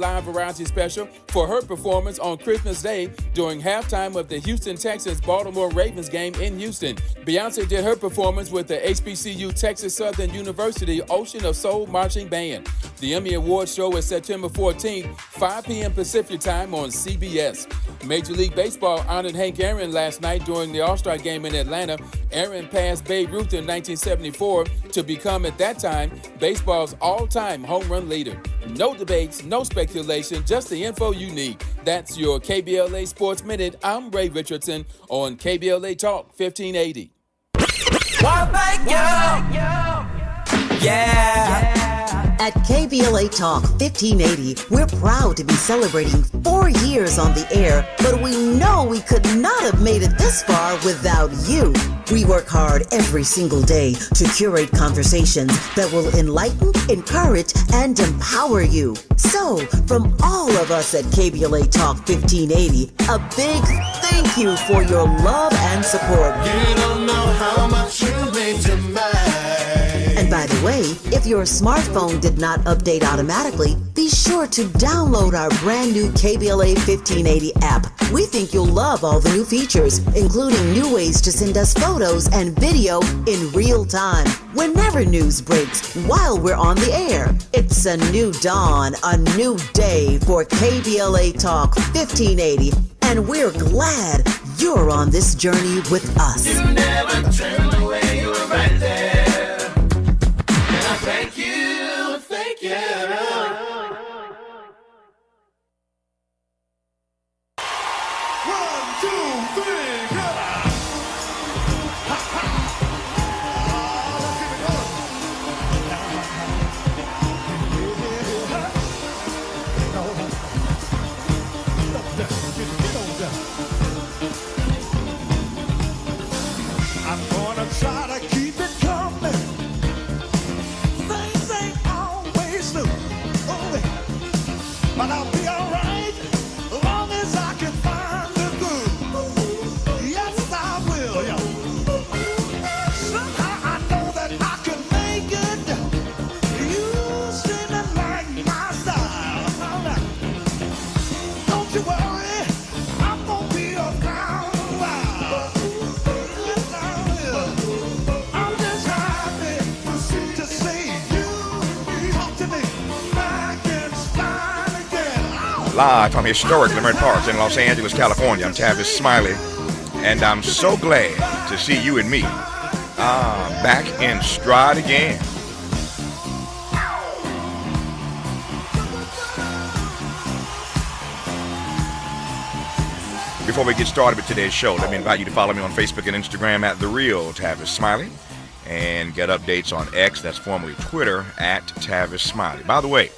live variety special for her performance on Christmas Day during halftime of the Houston Texans-Baltimore Ravens game in Houston. Beyonce did her performance with the HBCU Texas Southern University Ocean of Soul Marching Band. The Emmy Awards show is September 14th, 5 p.m. Pacific time on CBS. Major League Baseball honored Hank Aaron last night during the All-Star game in Atlanta. Aaron passed Babe Ruth in 1974 to become, at that time, baseball's all-time home run leader. No debates, no speculation, just the info you need. That's your KBLA Sports Minute. I'm Ray Richardson on KBLA Talk 1580. At KBLA Talk 1580, we're proud to be celebrating 4 years on the air, but we know we could not have made it this far without you. We work hard every single day to curate conversations that will enlighten, encourage, and empower you. So, from all of us at KBLA Talk 1580, a big thank you for your love and support. You don't know how much you mean to me. And by the way, if your smartphone did not update automatically, be sure to download our brand new KBLA 1580 app. We think you'll love all the new features, including new ways to send us photos and video in real time, whenever news breaks, while we're on the air. It's a new dawn, a new day for KBLA Talk 1580, and we're glad you're on this journey with us. You never turned away, you were right there. Thank you, thank you. 1, 2, 3, go! I'm gonna try to keep it coming. But I'll be alright as long as I can find the good. Yes, I will. Somehow I know that I can make it. You seem to like my style. Don't you worry, I'm gonna be around a while. Yes, I will. I'm just happy to see you talk to me. Live from historic Leimert Park in Los Angeles, California, I'm Tavis Smiley, and I'm so glad to see you and me back in stride again. Before we get started with today's show, let me invite you to follow me on Facebook and Instagram at The Real Tavis Smiley, and get updates on X, that's formerly Twitter, at Tavis Smiley. By the way,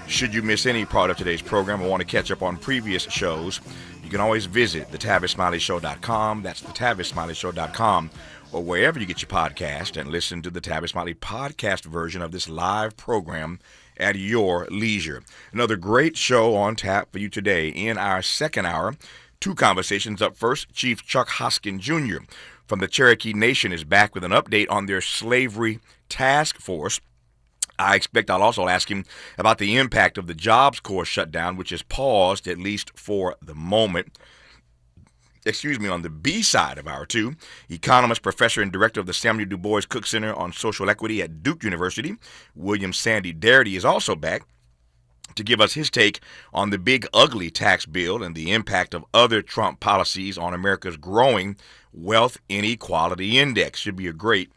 should you miss any part of today's program or want to catch up on previous shows, you can always visit thetavisSmileyShow.com. That's thetavisSmileyShow.com, or wherever you get your podcast, and listen to the Tavis Smiley podcast version of this live program at your leisure. Another great show on tap for you today. In our second hour, 2 conversations. Up first, Chief Chuck Hoskin Jr. from the Cherokee Nation is back with an update on their slavery task force. I expect I'll also ask him about the impact of the Jobs Corps shutdown, which is paused, at least for the moment. On the B side of hour 2, economist, professor, and director of the Samuel Du Bois Cook Center on Social Equity at Duke University, William Sandy Darity, is also back to give us his take on the big ugly tax bill and the impact of other Trump policies on America's growing wealth inequality index. Should be a great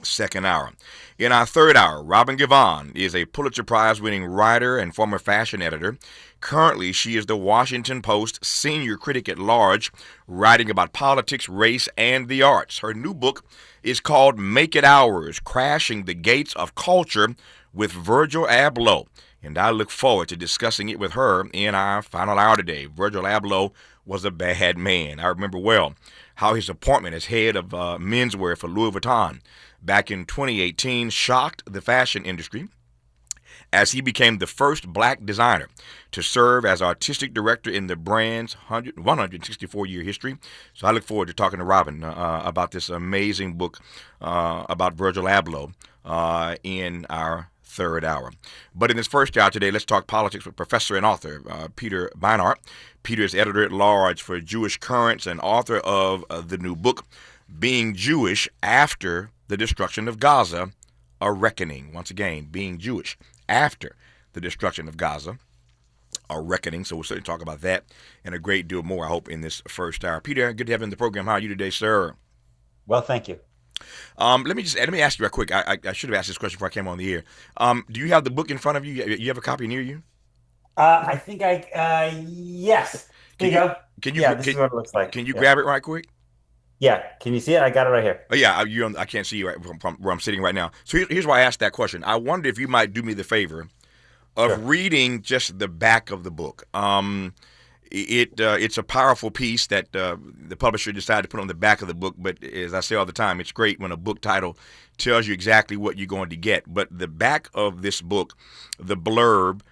second hour. In our third hour, Robin Givhan is a Pulitzer Prize-winning writer and former fashion editor. Currently, she is the Washington Post senior critic at large, writing about politics, race, and the arts. Her new book is called Make It Ours, Crashing the Gates of Culture with Virgil Abloh. And I look forward to discussing it with her in our final hour today. Virgil Abloh was a bad man. I remember well how his appointment as head of menswear for Louis Vuitton back in 2018 shocked the fashion industry, as he became the first black designer to serve as artistic director in the brand's 164-year history. So I look forward to talking to Robin about this amazing book about Virgil Abloh in our third hour. But in this first hour today, let's talk politics with professor and author Peter Beinart. Peter is editor-at-large for Jewish Currents and author of the new book, Being Jewish After the Destruction of Gaza, A Reckoning. Once again, being Jewish after the destruction of Gaza, a reckoning. So we'll certainly talk about that and a great deal more, I hope, in this first hour. Peter, good to have you in the program. How are you today, sir? Well, thank you. Let me ask you real quick. I should have asked this question before I came on the air. Do you have the book in front of you? You have a copy near you? I think yes. Here you go. This is what it looks like. Can you grab it right quick? Yeah. Can you see it? I got it right here. Oh, yeah, I can't see you right from where I'm sitting right now. So here's why I asked that question. I wonder if you might do me the favor of reading just the back of the book. It's a powerful piece that the publisher decided to put on the back of the book. But as I say all the time, it's great when a book title tells you exactly what you're going to get. But the back of this book, the blurb,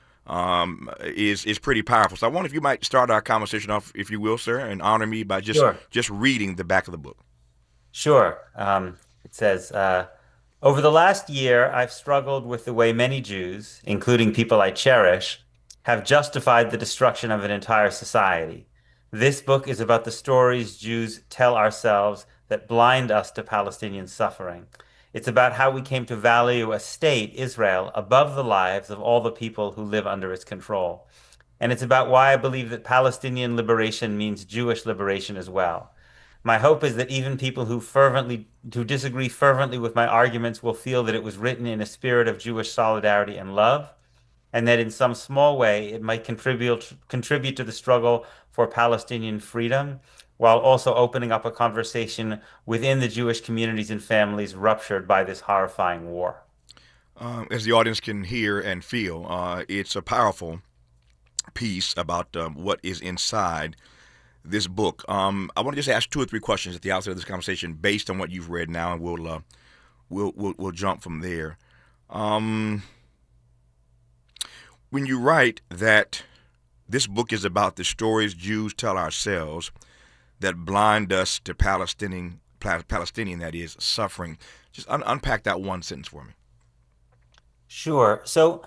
is pretty powerful. So I wonder if you might start our conversation off, if you will, sir, and honor me by just reading the back of the book. Sure. It says, over the last year, I've struggled with the way many Jews, including people I cherish, have justified the destruction of an entire society. This book is about the stories Jews tell ourselves that blind us to Palestinian suffering. It's about how we came to value a state, Israel, above the lives of all the people who live under its control. And it's about why I believe that Palestinian liberation means Jewish liberation as well. My hope is that even people who disagree fervently with my arguments will feel that it was written in a spirit of Jewish solidarity and love, and that in some small way it might contribute to the struggle for Palestinian freedom, while also opening up a conversation within the Jewish communities and families ruptured by this horrifying war. As the audience can hear and feel, it's a powerful piece about what is inside this book. I want to just ask 2 or 3 questions at the outset of this conversation based on what you've read now, and we'll jump from there. When you write that this book is about the stories Jews tell ourselves that blind us to Palestinian that is, suffering, just unpack that one sentence for me. Sure. So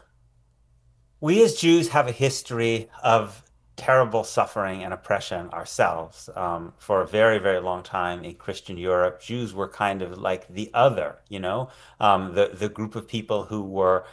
we as Jews have a history of terrible suffering and oppression ourselves. For a very, very long time in Christian Europe, Jews were kind of like the other, the group of people who were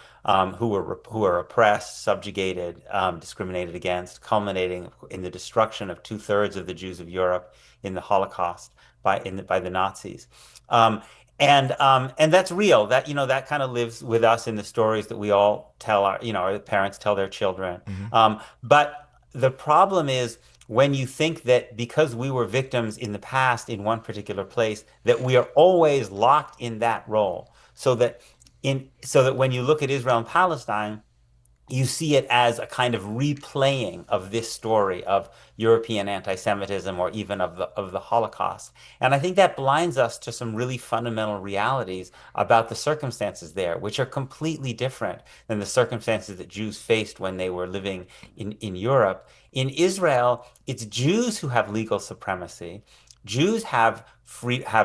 oppressed, subjugated, discriminated against, culminating in the destruction of 2/3 of the Jews of Europe in the Holocaust by the Nazis. And that's real. That kind of lives with us in the stories that we all tell our parents tell their children. Mm-hmm. But the problem is when you think that because we were victims in the past in one particular place, that we are always locked in that role. So that when you look at Israel and Palestine, you see it as a kind of replaying of this story of European anti-Semitism or even of the Holocaust. And I think that blinds us to some really fundamental realities about the circumstances there, which are completely different than the circumstances that Jews faced when they were living in Europe. In Israel, it's Jews who have legal supremacy. Jews have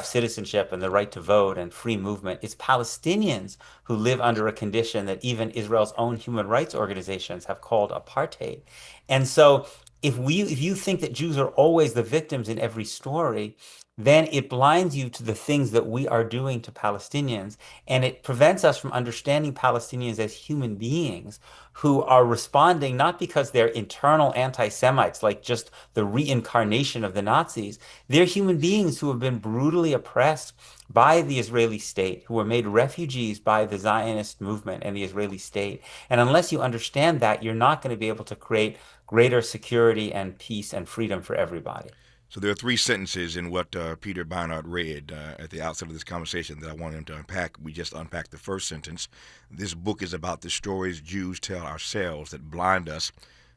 citizenship and the right to vote and free movement. It's Palestinians who live under a condition that even Israel's own human rights organizations have called apartheid. And so if you think that Jews are always the victims in every story, then it blinds you to the things that we are doing to Palestinians, and it prevents us from understanding Palestinians as human beings who are responding not because they're internal anti-Semites, like just the reincarnation of the Nazis. They're human beings who have been brutally oppressed by the Israeli state, who were made refugees by the Zionist movement and the Israeli state. And unless you understand that, you're not going to be able to create greater security and peace and freedom for everybody. So there are 3 sentences in what Peter Beinart read at the outset of this conversation that I want him to unpack. We just unpacked the first sentence. This book is about the stories Jews tell ourselves that blind us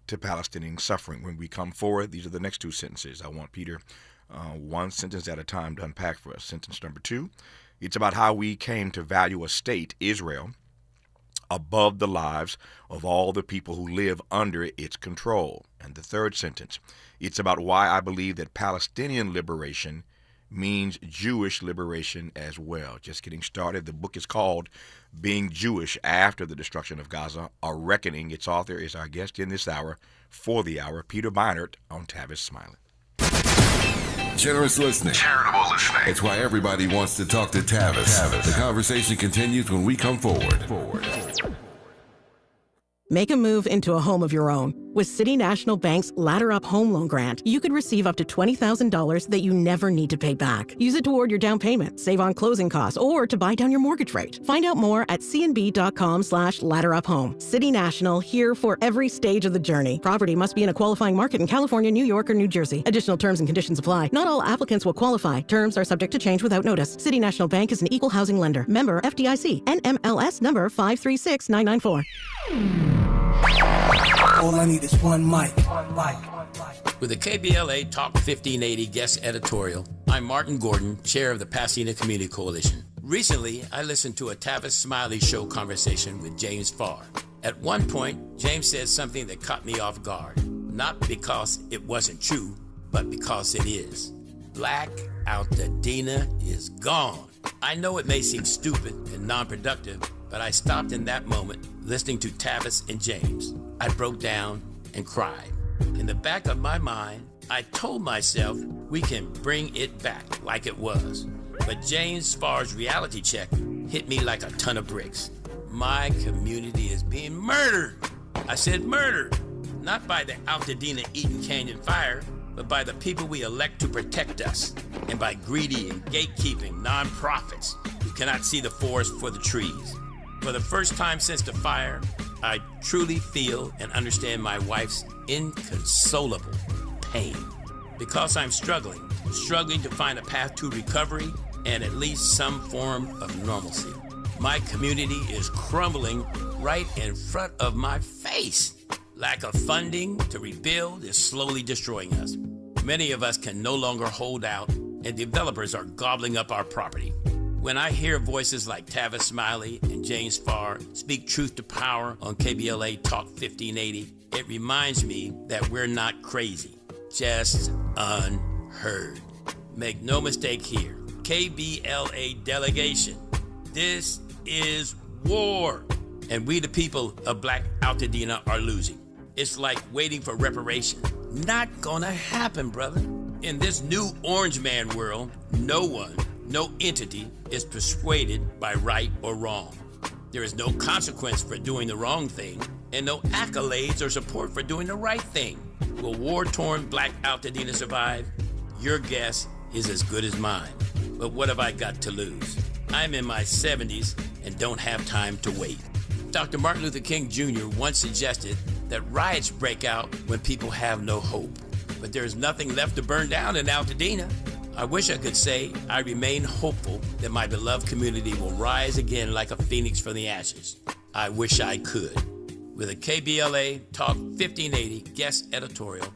to Palestinian suffering. When we come forward, these are the next 2 sentences. I want Peter, one sentence at a time, to unpack for us. Sentence number 2, it's about how we came to value a state, Israel, above the lives of all the people who live under its control. And the 3rd sentence, it's about why I believe that Palestinian liberation means Jewish liberation as well. Just getting started. The book is called Being Jewish After the Destruction of Gaza, A Reckoning. Its author is our guest in this hour, for the hour, Peter Beinart on Tavis Smiley. Generous listening. Charitable listening. It's why everybody wants to talk to Tavis. The conversation continues when we come forward. Make a move into a home of your own. With City National Bank's Ladder Up Home Loan Grant, you could receive up to $20,000 that you never need to pay back. Use it toward your down payment, save on closing costs, or to buy down your mortgage rate. Find out more at cnb.com/ladderuphome. City National, here for every stage of the journey. Property must be in a qualifying market in California, New York, or New Jersey. Additional terms and conditions apply. Not all applicants will qualify. Terms are subject to change without notice. City National Bank is an equal housing lender. Member FDIC. NMLS number 536994. All I need is one mic. With the KBLA Talk 1580 guest editorial, I'm Martin Gordon, chair of the Pasadena Community Coalition. Recently, I listened to a Tavis Smiley show conversation with James Farr. At one point, James said something that caught me off guard. Not because it wasn't true, but because it is. Black Altadena is gone. I know it may seem stupid and non-productive, but I stopped in that moment listening to Tavis and James. I broke down and cried. In the back of my mind, I told myself we can bring it back like it was. But James Farr's reality check hit me like a ton of bricks. My community is being murdered. I said murdered, not by the Altadena Eaton Canyon fire, but by the people we elect to protect us, and by greedy and gatekeeping nonprofits who cannot see the forest for the trees. For the first time since the fire, I truly feel and understand my wife's inconsolable pain. Because I'm struggling to find a path to recovery and at least some form of normalcy. My community is crumbling right in front of my face. Lack of funding to rebuild is slowly destroying us. Many of us can no longer hold out, and developers are gobbling up our property. When I hear voices like Tavis Smiley and James Farr speak truth to power on KBLA Talk 1580, it reminds me that we're not crazy, just unheard. Make no mistake here, KBLA delegation, this is war, and we the people of Black Altadena are losing. It's like waiting for reparation. Not gonna happen, brother. In this new orange man world, no one, no entity is persuaded by right or wrong. There is no consequence for doing the wrong thing, and no accolades or support for doing the right thing. Will war-torn Black Altadena survive? Your guess is as good as mine. But what have I got to lose? I'm in my 70s and don't have time to wait. Dr. Martin Luther King Jr. once suggested that riots break out when people have no hope. But there's nothing left to burn down in Altadena. I wish I could say I remain hopeful that my beloved community will rise again like a phoenix from the ashes. I wish I could. With a KBLA Talk 1580 guest editorial,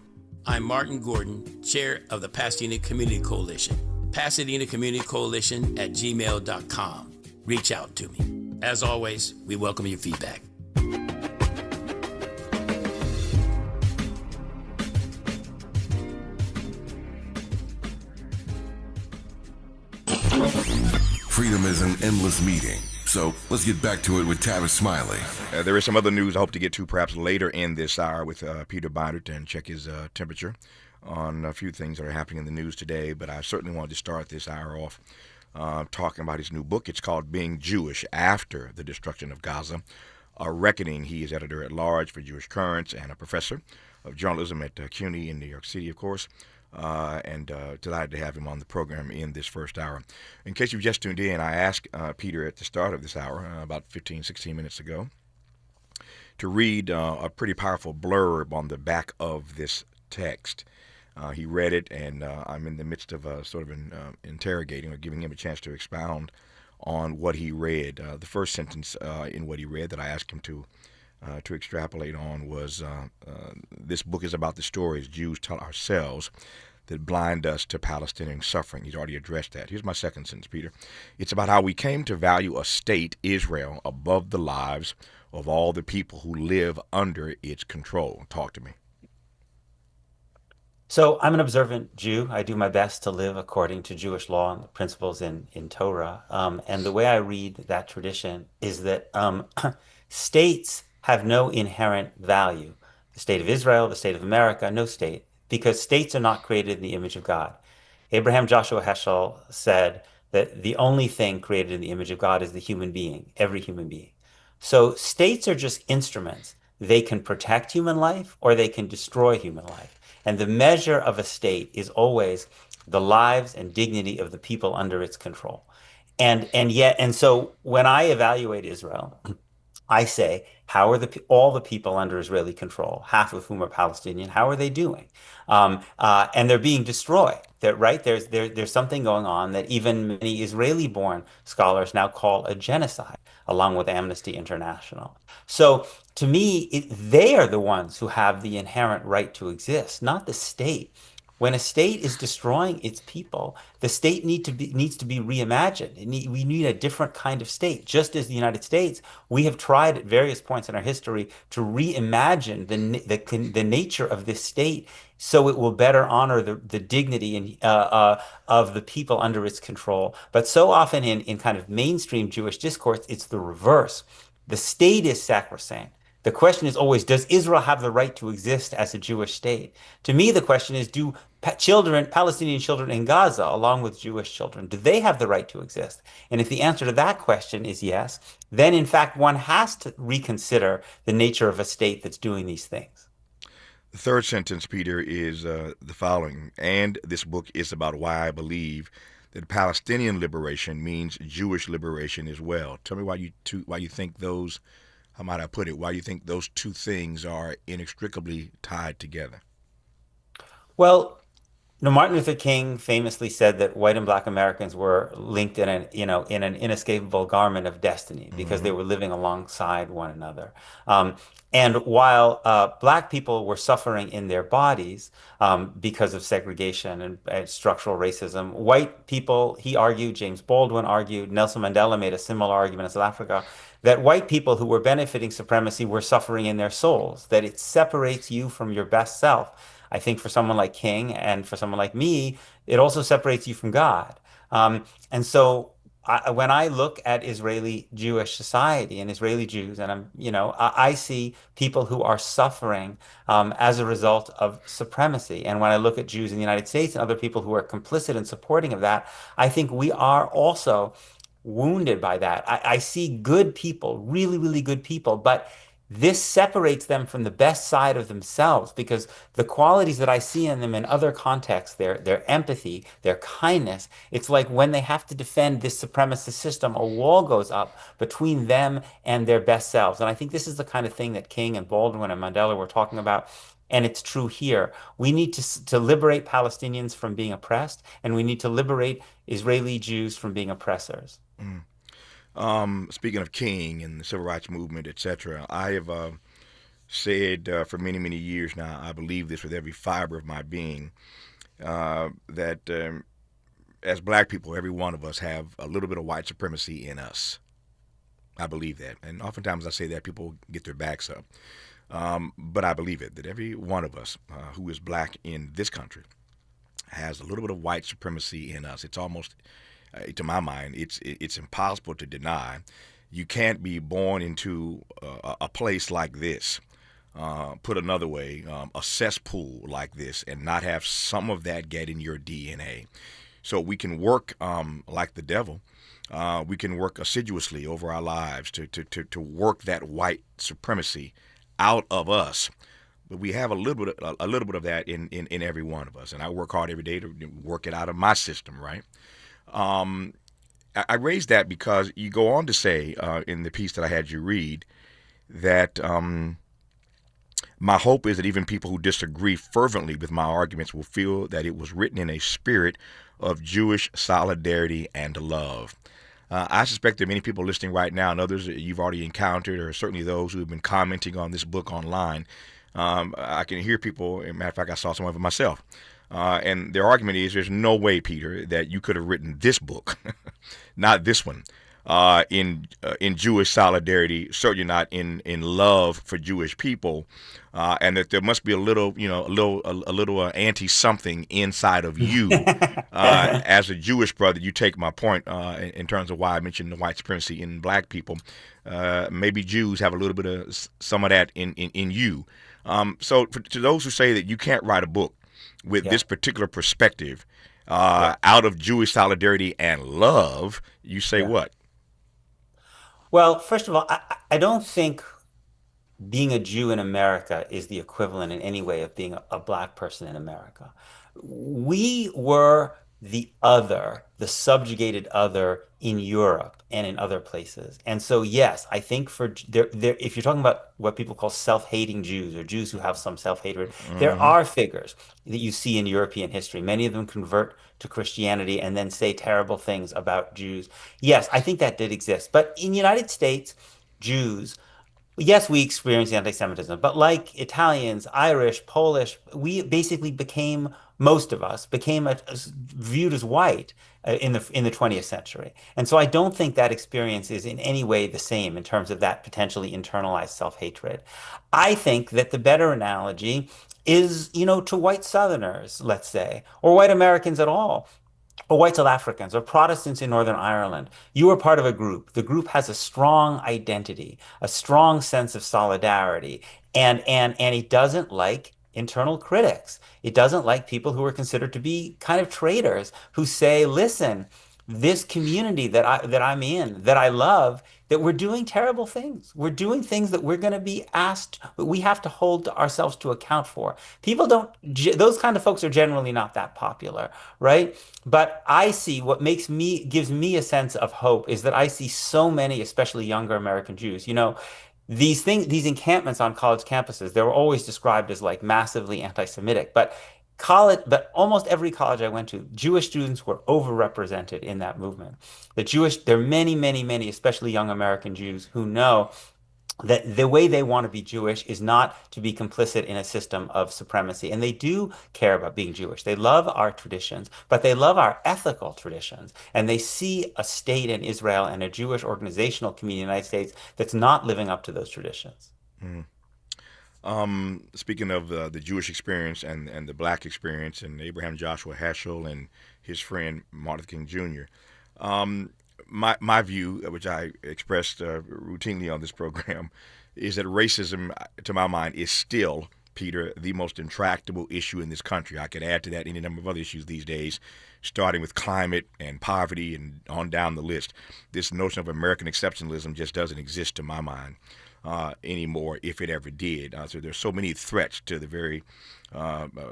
I'm Martin Gordon, chair of the Pasadena Community Coalition. Pasadena Community Coalition at gmail.com. Reach out to me. As always, we welcome your feedback. Freedom is an endless meeting. So let's get back to it with Tavis Smiley. There is some other news I hope to get to perhaps later in this hour with Peter Beinart and check his temperature on a few things that are happening in the news today. But I certainly wanted to start this hour off talking about his new book. It's called Being Jewish After the Destruction of Gaza, A Reckoning. He is editor-at-large for Jewish Currents and a professor of journalism at CUNY in New York City, of course. And delighted to have him on the program in this first hour. In case you've just tuned in, I asked Peter at the start of this hour, about 15, 16 minutes ago, to read a pretty powerful blurb on the back of this text. He read it, and I'm in the midst of sort of interrogating or giving him a chance to expound on what he read. The first sentence in what he read that I asked him to extrapolate on was, this book is about the stories Jews tell ourselves that blind us to Palestinian suffering. He's already addressed that. Here's my second sentence, Peter. It's about how we came to value a state, Israel, above the lives of all the people who live under its control. Talk to me. So I'm an observant Jew. I do my best to live according to Jewish law and the principles in Torah. And the way I read that tradition is that states have no inherent value. The state of Israel, the state of America, no state, because states are not created in the image of God. Abraham Joshua Heschel said that the only thing created in the image of God is the human being, every human being. So states are just instruments. They can protect human life or they can destroy human life. And the measure of a state is always the lives and dignity of the people under its control. And so when I evaluate Israel, I say, how are all the people under Israeli control, half of whom are Palestinian, how are they doing? And they're being destroyed. Right? There's something going on that even many Israeli-born scholars now call a genocide, along with Amnesty International. So to me, they are the ones who have the inherent right to exist, not the state. When a state is destroying its people, the state needs to be reimagined. We need a different kind of state. Just as the United States, we have tried at various points in our history to reimagine the nature of this state so it will better honor the dignity of the people under its control. But so often in kind of mainstream Jewish discourse, it's the reverse. The state is sacrosanct. The question is always, does Israel have the right to exist as a Jewish state? To me, the question is, do Palestinian children in Gaza, along with Jewish children, do they have the right to exist? And if the answer to that question is yes, then in fact, one has to reconsider the nature of a state that's doing these things. The third sentence, Peter, is the following. And this book is about why I believe that Palestinian liberation means Jewish liberation as well. Tell me why you think those, how might I put it, why you think those two things are inextricably tied together? Well, Martin Luther King famously said that white and black Americans were linked in an inescapable garment of destiny because they were living alongside one another. And while black people were suffering in their bodies because of segregation and structural racism, white people, he argued, James Baldwin argued, Nelson Mandela made a similar argument in South Africa, that white people who were benefiting supremacy were suffering in their souls, that it separates you from your best self. I think for someone like King and for someone like me, it also separates you from God. And so when I look at Israeli Jewish society and Israeli Jews, and I see people who are suffering as a result of supremacy. And when I look at Jews in the United States and other people who are complicit and supporting of that, I think we are also wounded by that. I see good people, really, really good people, but this separates them from the best side of themselves because the qualities that I see in them in other contexts, their empathy, their kindness, it's like when they have to defend this supremacist system, a wall goes up between them and their best selves. And I think this is the kind of thing that King and Baldwin and Mandela were talking about. And it's true here. We need to liberate Palestinians from being oppressed, and we need to liberate Israeli Jews from being oppressors. Mm. Speaking of King and the civil rights movement, etc., I have said for many, many years now, I believe this with every fiber of my being, that as black people, every one of us have a little bit of white supremacy in us. I believe that. And oftentimes I say that people get their backs up. But I believe it, that every one of us who is black in this country has a little bit of white supremacy in us. It's almost... to my mind, it's impossible to deny. You can't be born into a place like this, put another way, a cesspool like this, and not have some of that get in your DNA. So we can work like the devil. We can work assiduously over our lives to work that white supremacy out of us. But we have a little bit of that in every one of us, and I work hard every day to work it out of my system, right? I raised that because you go on to say in the piece that I had you read that my hope is that even people who disagree fervently with my arguments will feel that it was written in a spirit of Jewish solidarity and love. I suspect there are many people listening right now, and others that you've already encountered, or certainly those who have been commenting on this book online. I can hear people, as a matter of fact, I saw some of it myself. And their argument is there's no way, Peter, that you could have written this book, not this one, in Jewish solidarity, certainly not in love for Jewish people, and that there must be a little, a little anti something inside of you. As a Jewish brother, you take my point in terms of why I mentioned the white supremacy in black people. Maybe Jews have a little bit of some of that in you. So to those who say that you can't write a book with this particular perspective out of Jewish solidarity and love, you say what? Well, first of all, I don't think being a Jew in America is the equivalent in any way of being a black person in America. We were the other, the subjugated other in Europe and in other places. And so, yes, I think if you're talking about what people call self-hating Jews or Jews who have some self-hatred, there are figures that you see in European history. Many of them convert to Christianity and then say terrible things about Jews. Yes, I think that did exist. But in the United States, Jews, yes, we experienced anti-Semitism, but like Italians, Irish, Polish, we basically became, most of us became viewed as white in the 20th century. And so I don't think that experience is in any way the same in terms of that potentially internalized self-hatred. I think that the better analogy is, to white Southerners, let's say, or white Americans at all, or white South Africans or Protestants in Northern Ireland. You are part of a group. The group has a strong identity, a strong sense of solidarity, and it doesn't like internal critics. It doesn't like people who are considered to be kind of traitors who say, listen, this community that I'm in, that I love, that we're doing terrible things. We're doing things that we're going to be asked, we have to hold ourselves to account for. People don't, those kind of folks are generally not that popular, right? But I see what gives me a sense of hope is that I see so many, especially younger American Jews, these encampments on college campuses, they were always described as like massively anti-Semitic, but almost every college I went to, Jewish students were overrepresented in that movement. There are many, many, many, especially young American Jews who know that the way they want to be Jewish is not to be complicit in a system of supremacy. And they do care about being Jewish. They love our traditions, but they love our ethical traditions. And they see a state in Israel and a Jewish organizational community in the United States that's not living up to those traditions. Speaking of the Jewish experience and the black experience and Abraham Joshua Heschel and his friend Martin King Jr., my view, which I expressed routinely on this program, is that racism, to my mind, is still, Peter, the most intractable issue in this country. I could add to that any number of other issues these days, starting with climate and poverty and on down the list. This notion of American exceptionalism just doesn't exist to my mind anymore, if it ever did. So there's so many threats to the very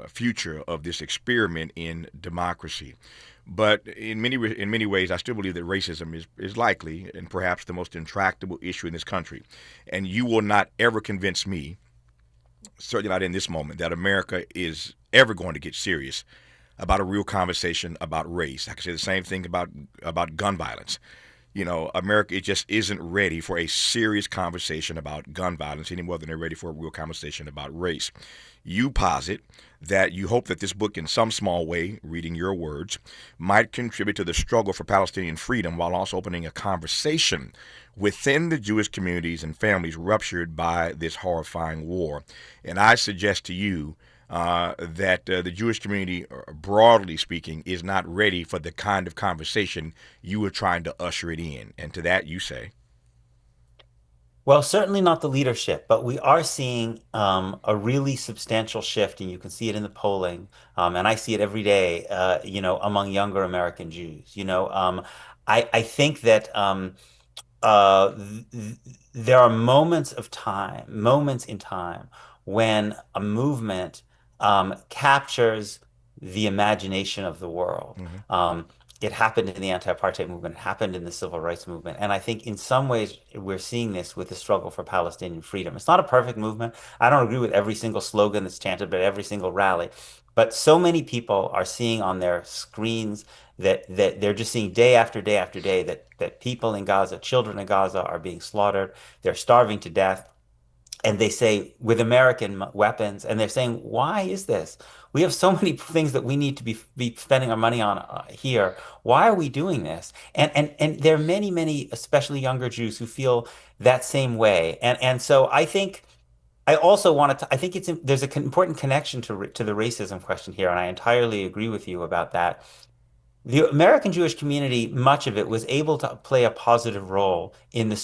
future of this experiment in democracy. But in many ways, I still believe that racism is likely and perhaps the most intractable issue in this country. And you will not ever convince me, certainly not in this moment, that America is ever going to get serious about a real conversation about race. I can say the same thing about gun violence. America, it just isn't ready for a serious conversation about gun violence any more than they're ready for a real conversation about race. You posit that you hope that this book, in some small way, reading your words, might contribute to the struggle for Palestinian freedom while also opening a conversation within the Jewish communities and families ruptured by this horrifying war. And I suggest to you that the Jewish community, broadly speaking, is not ready for the kind of conversation you were trying to usher it in. And to that you say? Well, certainly not the leadership, but we are seeing a really substantial shift, and you can see it in the polling, and I see it every day, among younger American Jews. I think that there are moments in time when a movement captures the imagination of the world. It happened in the anti-apartheid movement. It happened in the civil rights movement. And I think in some ways we're seeing this with the struggle for Palestinian freedom. It's not a perfect movement. I don't agree with every single slogan that's chanted at every single rally. But so many people are seeing on their screens that they're just seeing day after day after day that people in Gaza, children in Gaza are being slaughtered. They're starving to death. and they say with American weapons, and they're saying, why is this? We have so many things that we need to be spending our money on here. Why are we doing this? And there are many, especially younger Jews who feel that same way. And so I think I also wanted to, I think there's an important connection to the racism question here, and I entirely agree with you about that. The American Jewish community, much of it, was able to play a positive role in the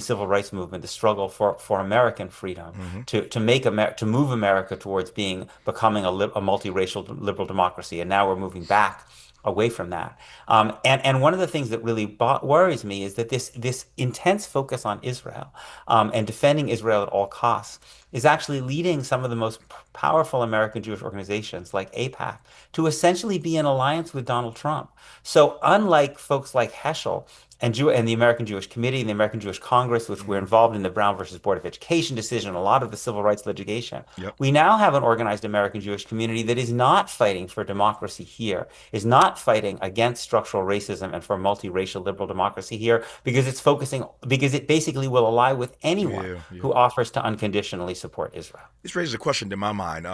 civil rights movement, the struggle for American freedom, to move America towards becoming a multiracial liberal democracy, and now we're moving back away from that. And one of the things that really worries me is that this intense focus on Israel and defending Israel at all costs is actually leading some of the most powerful American Jewish organizations like AIPAC to essentially be in alliance with Donald Trump. So unlike folks like Heschel and the American Jewish Committee and the American Jewish Congress, which were involved in the Brown versus Board of Education decision, a lot of the civil rights litigation, we now have an organized American Jewish community that is not fighting for democracy here, is not fighting against structural racism and for multiracial liberal democracy here, because it basically will ally with anyone who offers to unconditionally support Israel. This raises a question in my mind.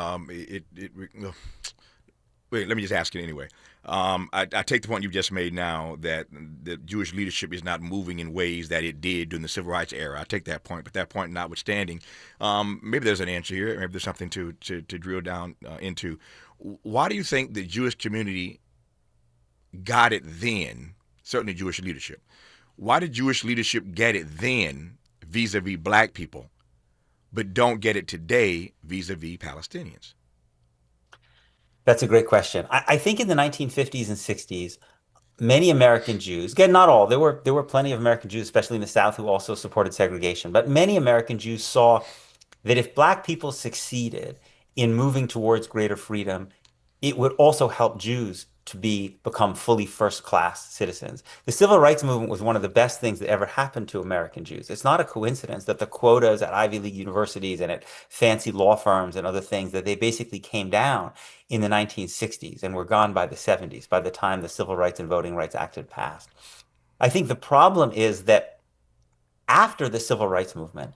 Wait, let me just ask it anyway. I take the point you just made now that the Jewish leadership is not moving in ways that it did during the civil rights era. I take that point, but that point notwithstanding, maybe there's an answer here. Maybe there's something to drill down into. Why do you think the Jewish community got it then, certainly Jewish leadership? Why did Jewish leadership get it then vis-a-vis black people, but don't get it today vis-a-vis Palestinians? That's a great question. I think in the 1950s and 60s, many American Jews, again, not all, there were plenty of American Jews, especially in the South, who also supported segregation, but many American Jews saw that if black people succeeded in moving towards greater freedom, it would also help Jews to become fully first-class citizens. The civil rights movement was one of the best things that ever happened to American Jews. It's not a coincidence that the quotas at Ivy League universities and at fancy law firms and other things, that they basically came down in the 1960s and were gone by the 70s, by the time the Civil Rights and Voting Rights Act had passed. I think the problem is that after the civil rights movement,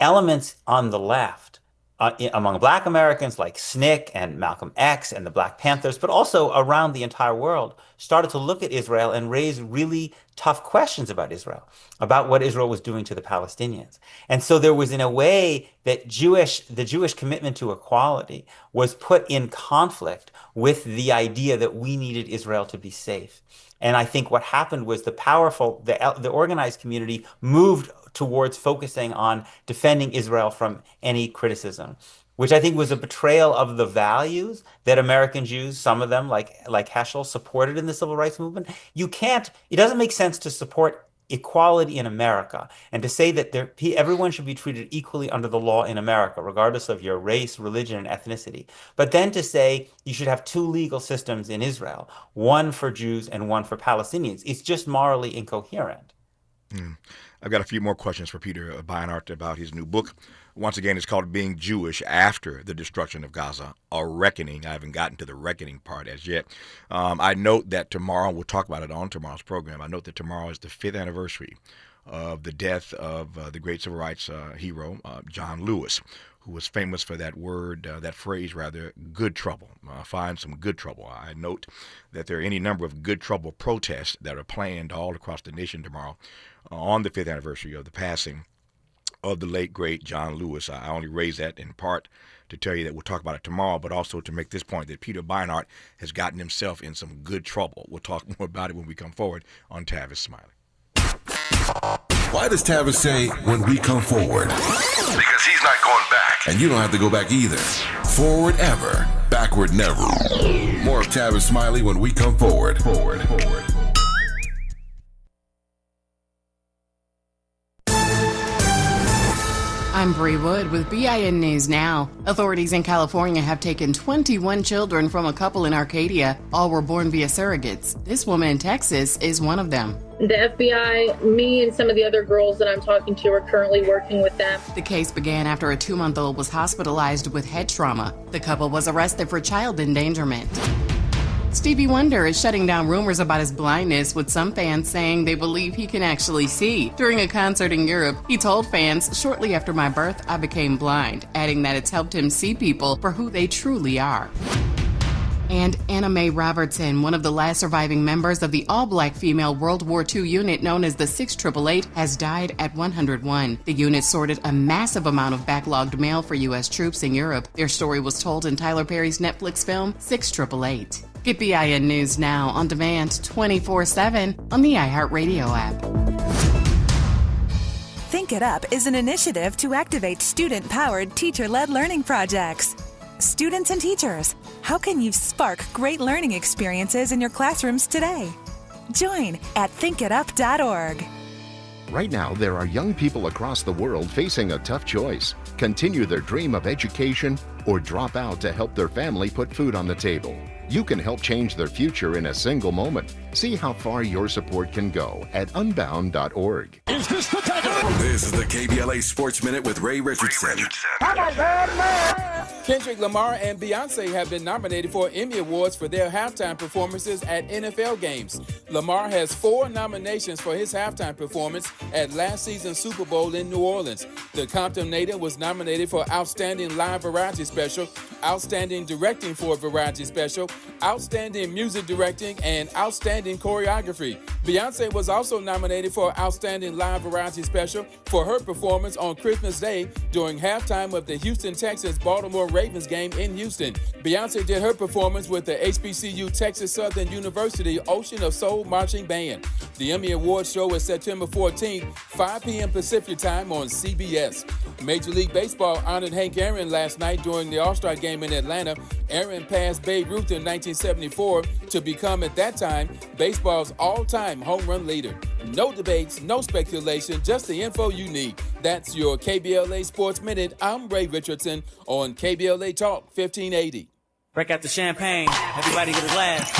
elements on the left, among Black Americans like SNCC and Malcolm X and the Black Panthers, but also around the entire world, started to look at Israel and raise really tough questions about Israel, about what Israel was doing to the Palestinians. And so there was, in a way, that the Jewish commitment to equality was put in conflict with the idea that we needed Israel to be safe. And I think what happened was the organized community moved towards focusing on defending Israel from any criticism, which I think was a betrayal of the values that American Jews, some of them like Heschel, supported in the civil rights movement. It doesn't make sense to support equality in America and to say that everyone should be treated equally under the law in America, regardless of your race, religion, and ethnicity. But then to say you should have two legal systems in Israel, one for Jews and one for Palestinians, it's just morally incoherent. I've got a few more questions for Peter Beinart about his new book. Once again, it's called Being Jewish After the Destruction of Gaza, A Reckoning. I haven't gotten to the reckoning part as yet. I note that tomorrow, we'll talk about it on tomorrow's program, I note that tomorrow is the 5th anniversary of the death of the great civil rights hero, John Lewis, who was famous for that phrase, good trouble. Find some good trouble. I note that there are any number of good trouble protests that are planned all across the nation tomorrow on the 5th anniversary of the passing of the late, great John Lewis. I only raise that in part to tell you that we'll talk about it tomorrow, but also to make this point that Peter Beinart has gotten himself in some good trouble. We'll talk more about it when we come forward on Tavis Smiley. Why does Tavis say, when we come forward? Because he's not going back. And you don't have to go back either. Forward ever, backward never. More of Tavis Smiley when we come forward. Forward. I'm Bree Wood with BIN News Now. Authorities in California have taken 21 children from a couple in Arcadia. All were born via surrogates. This woman in Texas is one of them. The FBI, me and some of the other girls that I'm talking to are currently working with them. The case began after a 2-month-old was hospitalized with head trauma. The couple was arrested for child endangerment. Stevie Wonder is shutting down rumors about his blindness, with some fans saying they believe he can actually see. During a concert in Europe, he told fans, "Shortly after my birth, I became blind," adding that it's helped him see people for who they truly are. And Anna Mae Robertson, one of the last surviving members of the all-black female World War II unit known as the 6888, has died at 101. The unit sorted a massive amount of backlogged mail for U.S. troops in Europe. Their story was told in Tyler Perry's Netflix film, 6888. Get BIN News Now on demand 24/7 on the iHeartRadio app. Think It Up is an initiative to activate student-powered, teacher-led learning projects. Students and teachers, how can you spark great learning experiences in your classrooms today? Join at thinkitup.org. Right now, there are young people across the world facing a tough choice: continue their dream of education or drop out to help their family put food on the table. You can help change their future in a single moment. See how far your support can go at unbound.org. Is this the time? This is the KBLA Sports Minute with Ray Richardson. Kendrick Lamar and Beyonce have been nominated for Emmy Awards for their halftime performances at NFL games. Lamar has 4 nominations for his halftime performance at last season's Super Bowl in New Orleans. The Compton native was nominated for Outstanding Live Variety Special, Outstanding Directing for a Variety Special, Outstanding Music Directing, and Outstanding Choreography. Beyonce was also nominated for Outstanding Live Variety Special for her performance on Christmas Day during halftime of the Houston Texans Baltimore Ravens game in Houston. Beyonce did her performance with the HBCU Texas Southern University Ocean of Soul Marching Band. The Emmy Awards show is September 14th, 5 p.m. Pacific Time on CBS. Major League Baseball honored Hank Aaron last night during the All-Star game in Atlanta. Aaron passed Babe Ruth in 1974 to become, at that time, baseball's all-time home run leader. No debates, no speculation, just the info you need. That's your KBLA Sports Minute. I'm Ray Richardson on KBLA Talk 1580. Break out the champagne. Everybody get a glass.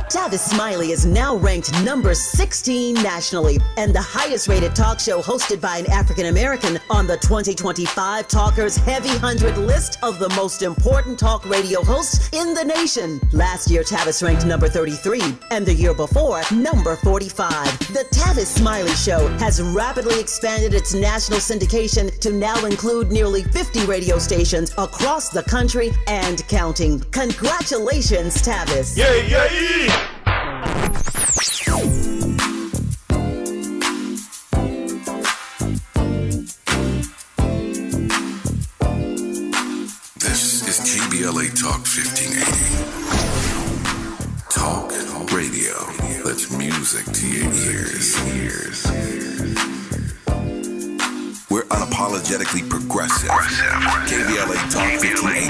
Tavis Smiley is now ranked number 16 nationally and the highest rated talk show hosted by an African American on the 2025 Talkers Heavy 100 list of the most important talk radio hosts in the nation. Last year, Tavis ranked number 33 and the year before, number 45. The Tavis Smiley Show has rapidly expanded its national syndication to now include nearly 50 radio stations across the country and counting. Congratulations, Tavis. Yeah. This is KBLA Talk 1580. Talk radio. That's music to your ears. We're unapologetically progressive. KBLA Talk 1580.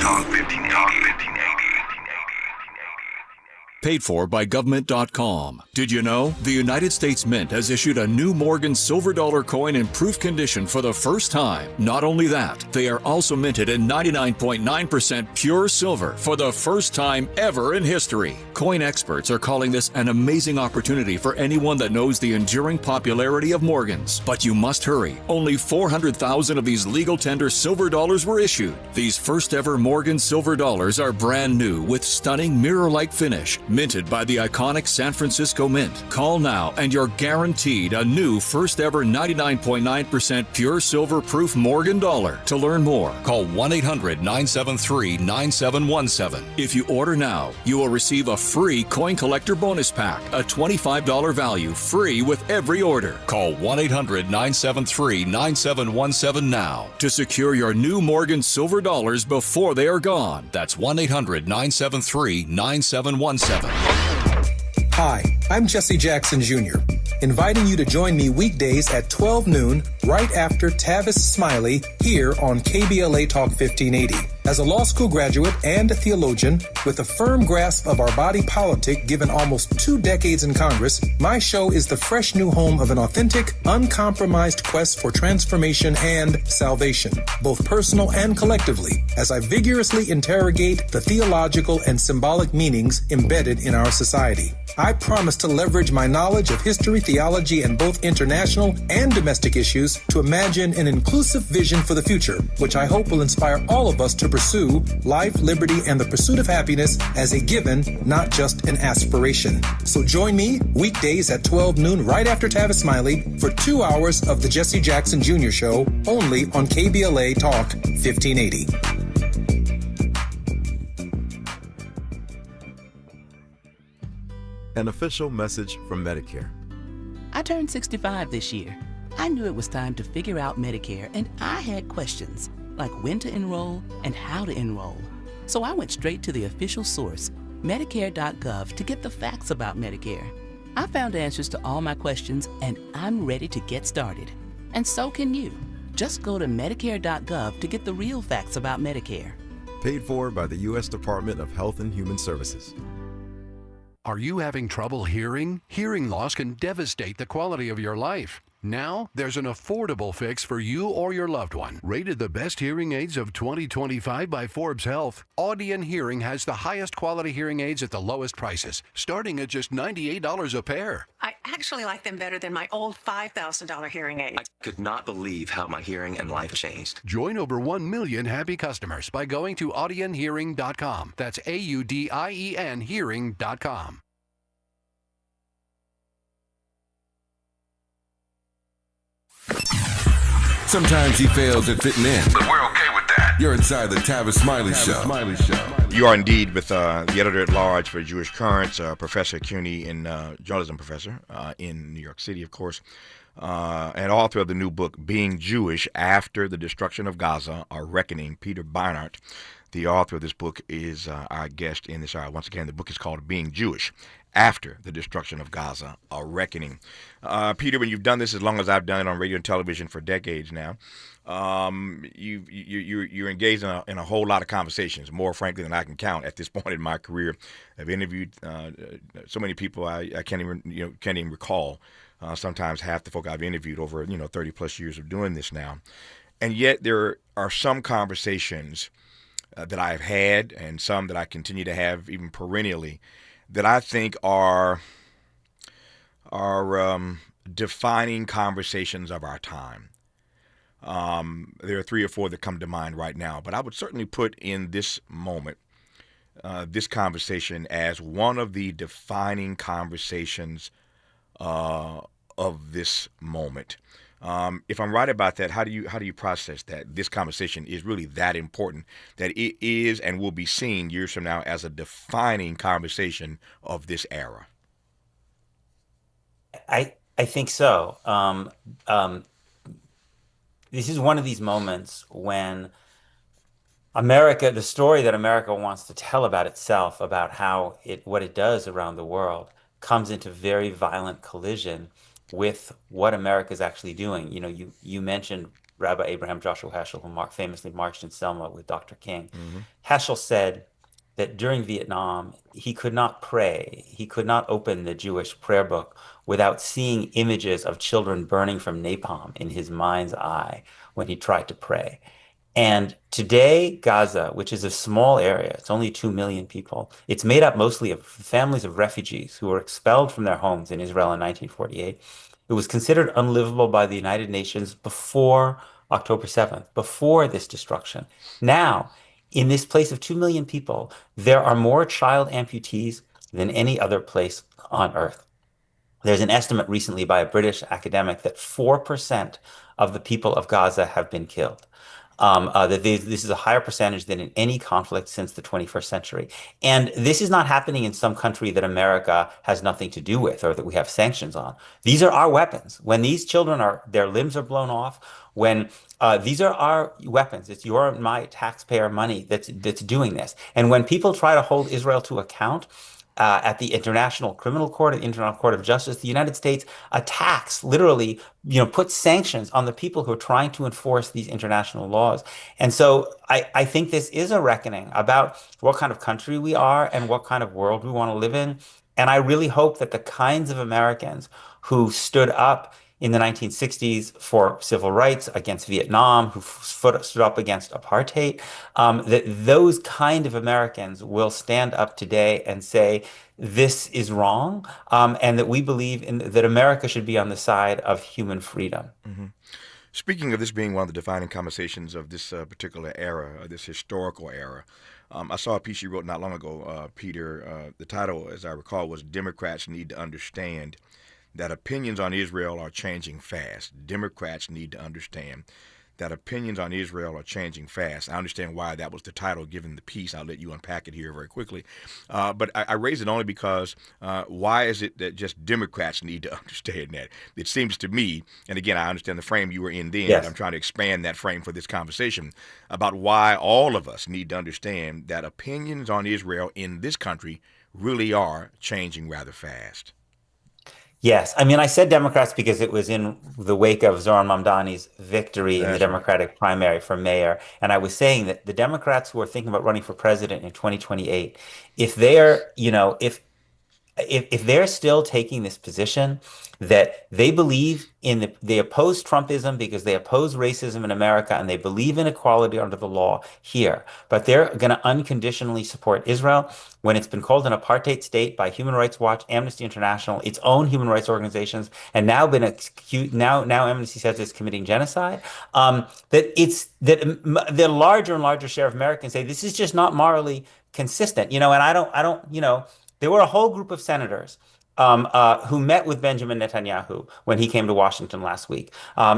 Paid for by government.com. Did you know? The United States Mint has issued a new Morgan silver dollar coin in proof condition for the first time. Not only that, they are also minted in 99.9% pure silver for the first time ever in history. Coin experts are calling this an amazing opportunity for anyone that knows the enduring popularity of Morgans. But you must hurry. Only 400,000 of these legal tender silver dollars were issued. These first ever Morgan silver dollars are brand new with stunning mirror-like finish. Minted by the iconic San Francisco Mint. Call now and you're guaranteed a new first ever 99.9% pure silver proof Morgan dollar. To learn more, call 1-800-973-9717. If you order now, you will receive a free coin collector bonus pack, a $25 value, free with every order. Call 1-800-973-9717 now to secure your new Morgan silver dollars before they are gone. That's 1-800-973-9717. Hi, I'm Jesse Jackson Jr., inviting you to join me weekdays at 12 noon, right after Tavis Smiley, here on KBLA Talk 1580. As a law school graduate and a theologian with a firm grasp of our body politic given almost 2 decades in Congress, my show is the fresh new home of an authentic, uncompromised quest for transformation and salvation, both personal and collectively, as I vigorously interrogate the theological and symbolic meanings embedded in our society. I promise to leverage my knowledge of history, theology, and both international and domestic issues to imagine an inclusive vision for the future, which I hope will inspire all of us to pursue pursue life, liberty, and the pursuit of happiness as a given, not just an aspiration. So join me weekdays at 12 noon right after Tavis Smiley for 2 hours of the Jesse Jackson Jr. Show only on KBLA Talk 1580. An official message from Medicare. I turned 65 this year. I knew it was time to figure out Medicare, and I had questions, like when to enroll and how to enroll. So I went straight to the official source, Medicare.gov, to get the facts about Medicare. I found answers to all my questions, and I'm ready to get started. And so can you. Just go to Medicare.gov to get the real facts about Medicare. Paid for by the U.S. Department of Health and Human Services. Are you having trouble hearing? Hearing loss can devastate the quality of your life. Now, there's an affordable fix for you or your loved one. Rated the best hearing aids of 2025 by Forbes Health, Audion Hearing has the highest quality hearing aids at the lowest prices, starting at just $98 a pair. I actually like them better than my old $5,000 hearing aid. I could not believe how my hearing and life changed. Join over 1 million happy customers by going to audionhearing.com. That's AUDIEN hearing.com. Sometimes he fails at fitting in. But we're okay with that. You're inside the Tavis Smiley Show. You are indeed with the editor-at-large for Jewish Currents, Professor CUNY, journalism professor in New York City, of course, and author of the new book, Being Jewish After the Destruction of Gaza, A Reckoning, Peter Beinart. The author of this book is our guest in this hour. Once again, the book is called Being Jewish After the Destruction of Gaza, A Reckoning. Peter, when you've done this as long as I've done it on radio and television for decades now, you're engaged in a whole lot of conversations, more frankly than I can count at this point in my career. I've interviewed so many people I can't even recall. Sometimes half the folk I've interviewed over 30 plus years of doing this now, and yet there are some conversations that I've had and some that I continue to have even perennially that I think are defining conversations of our time. There are 3 or 4 that come to mind right now, but I would certainly put in this moment this conversation as one of the defining conversations of this moment. If I'm right about that, how do you process that? This conversation is really that important that it is and will be seen years from now as a defining conversation of this era. I think so. This is one of these moments when America, the story that America wants to tell about itself, about what it does around the world, comes into very violent collision with what America is actually doing. You mentioned Rabbi Abraham Joshua Heschel, who famously marched in Selma with Dr. King. Mm-hmm. Heschel said that during Vietnam, he could not pray. He could not open the Jewish prayer book without seeing images of children burning from napalm in his mind's eye when he tried to pray. And today, Gaza, which is a small area, it's only 2 million people. It's made up mostly of families of refugees who were expelled from their homes in Israel in 1948. It was considered unlivable by the United Nations before October 7th, before this destruction. Now, in this place of 2 million people, there are more child amputees than any other place on earth. There's an estimate recently by a British academic that 4% of the people of Gaza have been killed. This is a higher percentage than in any conflict since the 21st century. And this is not happening in some country that America has nothing to do with or that we have sanctions on. These are our weapons. When these children their limbs are blown off, when these are our weapons, it's your and my taxpayer money that's doing this. And when people try to hold Israel to account, at the International Criminal Court, at the International Court of Justice, the United States attacks, literally, puts sanctions on the people who are trying to enforce these international laws. And so I think this is a reckoning about what kind of country we are and what kind of world we want to live in. And I really hope that the kinds of Americans who stood up in the 1960s for civil rights against Vietnam, who stood up against apartheid, that those kind of Americans will stand up today and say, this is wrong, and that we believe that America should be on the side of human freedom. Mm-hmm. Speaking of this being one of the defining conversations of this particular era, this historical era, I saw a piece you wrote not long ago, Peter. The title, as I recall, was Democrats Need to Understand that Opinions on Israel Are Changing Fast. Democrats need to understand that opinions on Israel are changing fast. I understand why that was the title given the piece. I'll let you unpack it here very quickly. But I raise it only because why is it that just Democrats need to understand that? It seems to me, and again, I understand the frame you were in then, Yes. but I'm trying to expand that frame for this conversation about why all of us need to understand that opinions on Israel in this country really are changing rather fast. Yes. I mean, I said Democrats because it was in the wake of Zoran Mamdani's victory in the That's right. Democratic primary for mayor. And I was saying that the Democrats who are thinking about running for president in 2028, if they're, if they're still taking this position that they believe in they oppose Trumpism because they oppose racism in America and they believe in equality under the law here, but they're going to unconditionally support Israel when it's been called an apartheid state by Human Rights Watch, Amnesty International, its own human rights organizations, and now been accused. Now Amnesty says it's committing genocide. The larger and larger share of Americans say this is just not morally consistent. And I don't. There were a whole group of senators who met with Benjamin Netanyahu when he came to Washington last week,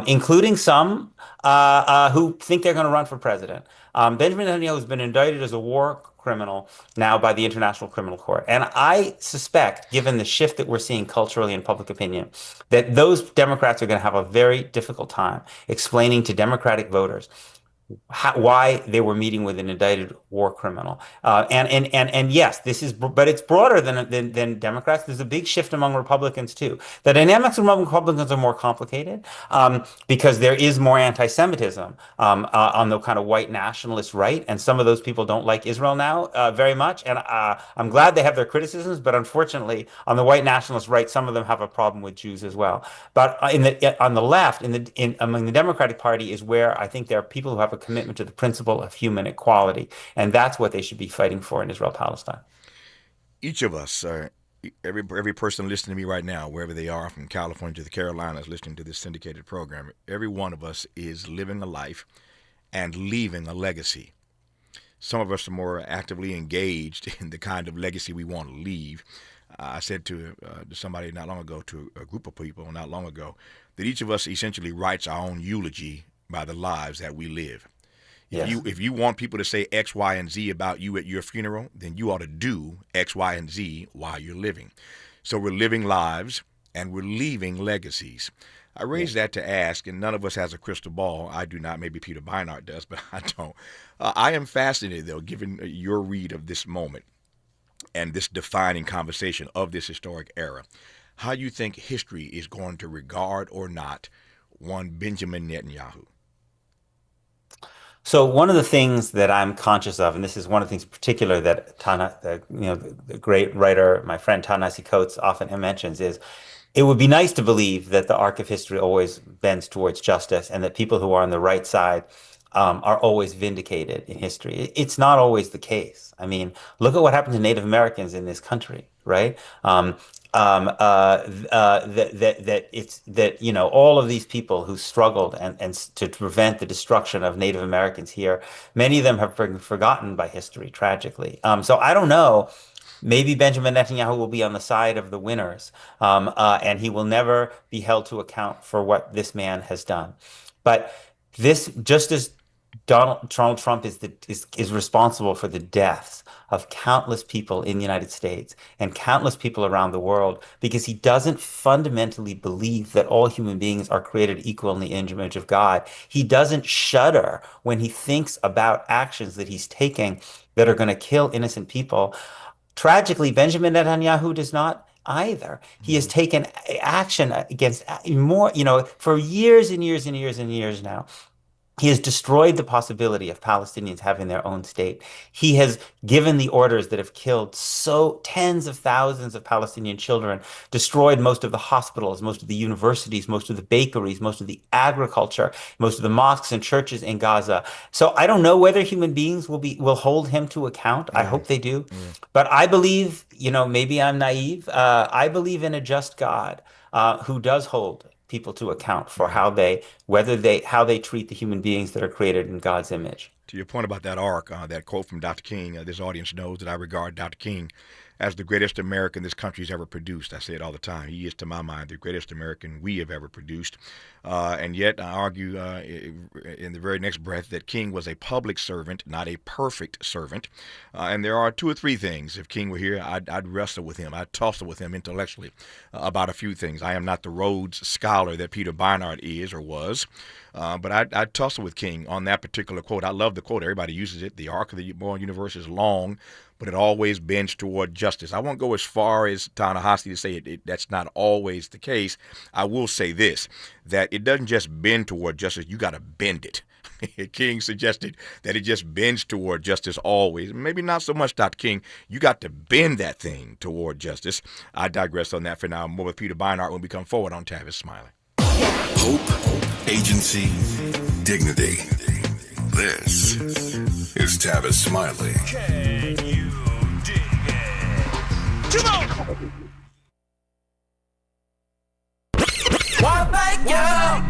including some who think they're going to run for president. Benjamin Netanyahu has been indicted as a war criminal now by the International Criminal Court. And I suspect, given the shift that we're seeing culturally in public opinion, that those Democrats are going to have a very difficult time explaining to Democratic voters why they were meeting with an indicted war criminal. And yes, but it's broader than Democrats. There's a big shift among Republicans too. The dynamics among Republicans are more complicated because there is more anti-Semitism on the kind of white nationalist right, and some of those people don't like Israel now very much. And I'm glad they have their criticisms, but unfortunately, on the white nationalist right, some of them have a problem with Jews as well. But on the left, among the Democratic Party, is where I think there are people who have a commitment to the principle of human equality, and that's what they should be fighting for in Israel-Palestine. Each of us, every person listening to me right now, wherever they are, from California to the Carolinas, listening to this syndicated program, every one of us is living a life and leaving a legacy. Some of us are more actively engaged in the kind of legacy we want to leave. I said to somebody not long ago, to a group of people not long ago, that each of us essentially writes our own eulogy by the lives that we live. Yes. If you want people to say X, Y, and Z about you at your funeral, then you ought to do X, Y, and Z while you're living. So we're living lives and we're leaving legacies. I raise that to ask, and none of us has a crystal ball. I do not. Maybe Peter Beinart does, but I don't. I am fascinated, though, given your read of this moment and this defining conversation of this historic era, how you think history is going to regard or not one Benjamin Netanyahu. So one of the things that I'm conscious of, and this is one of the things in particular that the great writer, my friend Ta-Nehisi Coates often mentions, is it would be nice to believe that the arc of history always bends towards justice and that people who are on the right side are always vindicated in history. It's not always the case. I mean, look at what happened to Native Americans in this country, right? All of these people who struggled and to prevent the destruction of Native Americans here, many of them have been forgotten by history, tragically. So I don't know. Maybe Benjamin Netanyahu will be on the side of the winners, and he will never be held to account for what this man has done. But this, just as Donald Trump is responsible for the deaths of countless people in the United States and countless people around the world, because he doesn't fundamentally believe that all human beings are created equal in the image of God. He doesn't shudder when he thinks about actions that he's taking that are going to kill innocent people. Tragically, Benjamin Netanyahu does not either. He has taken action against more, for years and years and years and years now. He has destroyed the possibility of Palestinians having their own state. He has given the orders that have killed tens of thousands of Palestinian children, destroyed most of the hospitals, most of the universities, most of the bakeries, most of the agriculture, most of the mosques and churches in Gaza. So I don't know whether human beings will hold him to account. I hope they do. But I believe, maybe I'm naive. I believe in a just God who does hold people to account for how they treat the human beings that are created in God's image. To your point about that ark, that quote from Dr. King, this audience knows that I regard Dr. King as the greatest American this country's ever produced. I say it all the time. He is, to my mind, the greatest American we have ever produced. And yet I argue in the very next breath that King was a public servant, not a perfect servant. And there are 2 or 3 things. If King were here, I'd wrestle with him. I'd tussle with him intellectually about a few things. I am not the Rhodes Scholar that Peter Beinart is or was. But I'd tussle with King on that particular quote. I love the quote. Everybody uses it. The arc of the moral universe is long, but it always bends toward justice. I won't go as far as Ta-Nehisi to say that's not always the case. I will say this, that it doesn't just bend toward justice. You got to bend it. King suggested that it just bends toward justice always. Maybe not so much, Dr. King. You got to bend that thing toward justice. I digress on that for now. More with Peter Beinart when we come forward on Tavis Smiley. Hope, agency, dignity. This is Tavis Smiley. Can you dig it? Come on! One night, yeah.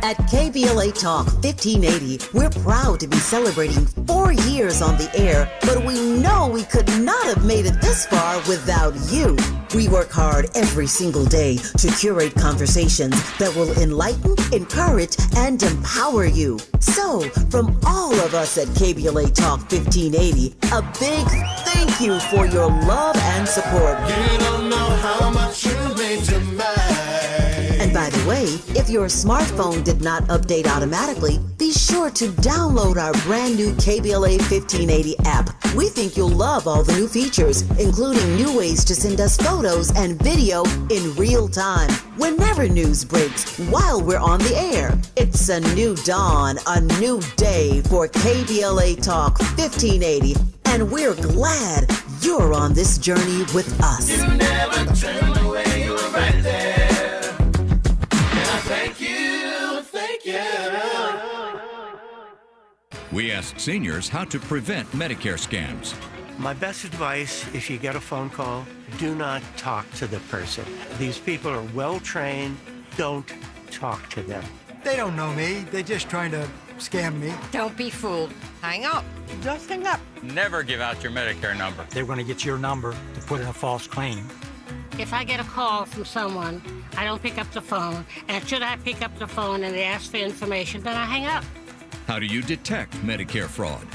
At KBLA Talk 1580, we're proud to be celebrating 4 years on the air, but we know we could not have made it this far without you. We work hard every single day to curate conversations that will enlighten, encourage, and empower you. So, from all of us at KBLA Talk 1580, a big thank you for your love and support. You don't know how much you mean to me. And by the way, if your smartphone did not update automatically, be sure to download our brand new KBLA 1580 app. We think you'll love all the new features, including new ways to send us photos and video in real time, whenever news breaks, while we're on the air. It's a new dawn, a new day for KBLA Talk 1580, and we're glad you're on this journey with us. You never turned away, you were right there. Thank you, thank you. We asked seniors how to prevent Medicare scams. My best advice, if you get a phone call, do not talk to the person. These people are well trained. Don't talk to them. They don't know me. They're just trying to scam me. Don't be fooled. Hang up. Just hang up. Never give out your Medicare number. They're going to get your number to put in a false claim. If I get a call from someone, I don't pick up the phone. And should I pick up the phone and they ask for information, then I hang up. How do you detect Medicare fraud?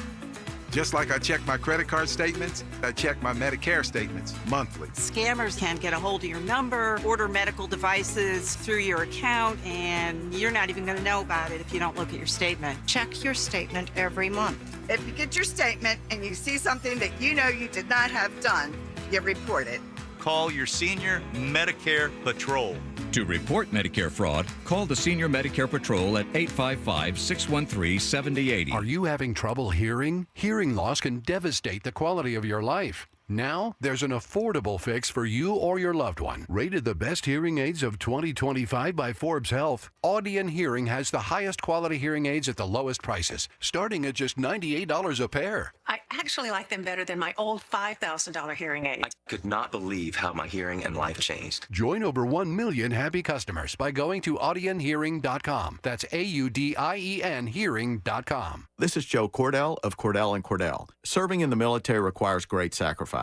Just like I check my credit card statements, I check my Medicare statements monthly. Scammers can get a hold of your number, order medical devices through your account, and you're not even going to know about it if you don't look at your statement. Check your statement every month. If you get your statement and you see something that you know you did not have done, you report it. Call your senior Medicare Patrol. To report Medicare fraud, call the Senior Medicare Patrol at 855-613-7080. Are you having trouble hearing? Hearing loss can devastate the quality of your life. Now, there's an affordable fix for you or your loved one. Rated the best hearing aids of 2025 by Forbes Health, Audion Hearing has the highest quality hearing aids at the lowest prices, starting at just $98 a pair. I actually like them better than my old $5,000 hearing aid. I could not believe how my hearing and life changed. Join over 1 million happy customers by going to audionhearing.com. That's AUDIEN hearing.com. This is Joe Cordell of Cordell & Cordell. Serving in the military requires great sacrifices,